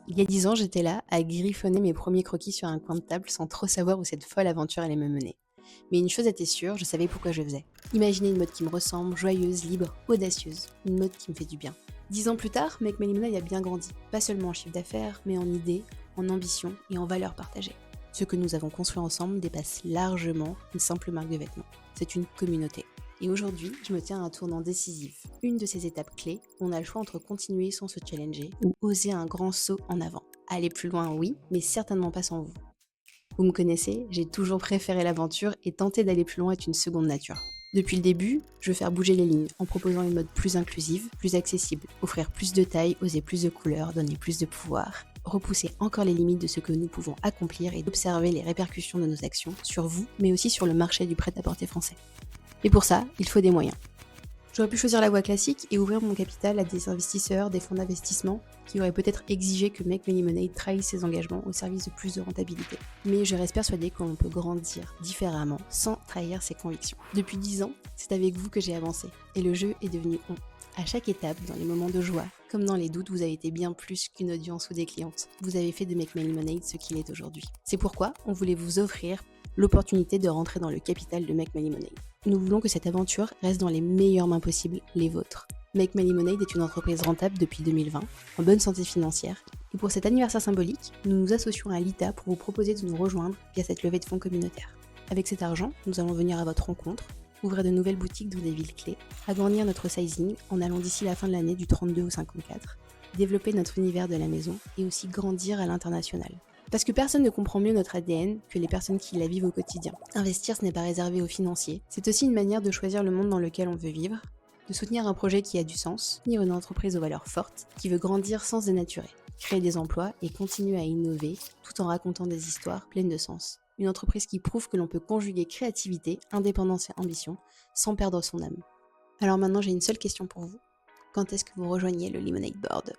Il y a 10 ans, j'étais là, à griffonner mes premiers croquis sur un coin de table sans trop savoir où cette folle aventure allait me mener. Mais une chose était sûre, je savais pourquoi je faisais. Imaginez une mode qui me ressemble, joyeuse, libre, audacieuse. Une mode qui me fait du bien. 10 ans plus tard, Make My Lemonade a bien grandi. Pas seulement en chiffre d'affaires, mais en idées, en ambition et en valeurs partagées. Ce que nous avons construit ensemble dépasse largement une simple marque de vêtements. C'est une communauté. Et aujourd'hui, je me tiens à un tournant décisif. Une de ces étapes clés, on a le choix entre continuer sans se challenger ou oser un grand saut en avant. Aller plus loin, oui, mais certainement pas sans vous. Vous me connaissez, j'ai toujours préféré l'aventure et tenter d'aller plus loin est une seconde nature. Depuis le début, je veux faire bouger les lignes en proposant une mode plus inclusive, plus accessible, offrir plus de taille, oser plus de couleurs, donner plus de pouvoir, repousser encore les limites de ce que nous pouvons accomplir et d'observer les répercussions de nos actions sur vous, mais aussi sur le marché du prêt-à-porter français. Et pour ça, il faut des moyens. J'aurais pu choisir la voie classique et ouvrir mon capital à des investisseurs, des fonds d'investissement qui auraient peut-être exigé que Make My Lemonade trahisse ses engagements au service de plus de rentabilité. Mais je reste persuadée qu'on peut grandir différemment sans trahir ses convictions. Depuis 10 ans, c'est avec vous que j'ai avancé et le jeu est devenu on. À chaque étape, dans les moments de joie, comme dans les doutes, vous avez été bien plus qu'une audience ou des clientes. Vous avez fait de Make My Lemonade ce qu'il est aujourd'hui. C'est pourquoi on voulait vous offrir l'opportunité de rentrer dans le capital de Make My Lemonade. Nous voulons que cette aventure reste dans les meilleures mains possibles, les vôtres. Make My Lemonade est une entreprise rentable depuis 2020, en bonne santé financière, et pour cet anniversaire symbolique, nous nous associons à Lita pour vous proposer de nous rejoindre via cette levée de fonds communautaire. Avec cet argent, nous allons venir à votre rencontre, ouvrir de nouvelles boutiques dans des villes clés, agrandir notre sizing en allant d'ici la fin de l'année du 32 au 54, développer notre univers de la maison et aussi grandir à l'international. Parce que personne ne comprend mieux notre ADN que les personnes qui la vivent au quotidien. Investir, ce n'est pas réservé aux financiers. C'est aussi une manière de choisir le monde dans lequel on veut vivre, de soutenir un projet qui a du sens, soutenir une entreprise aux valeurs fortes, qui veut grandir sans se dénaturer, créer des emplois et continuer à innover tout en racontant des histoires pleines de sens. Une entreprise qui prouve que l'on peut conjuguer créativité, indépendance et ambition sans perdre son âme. Alors maintenant, j'ai une seule question pour vous. Quand est-ce que vous rejoignez le Lemonade Board ?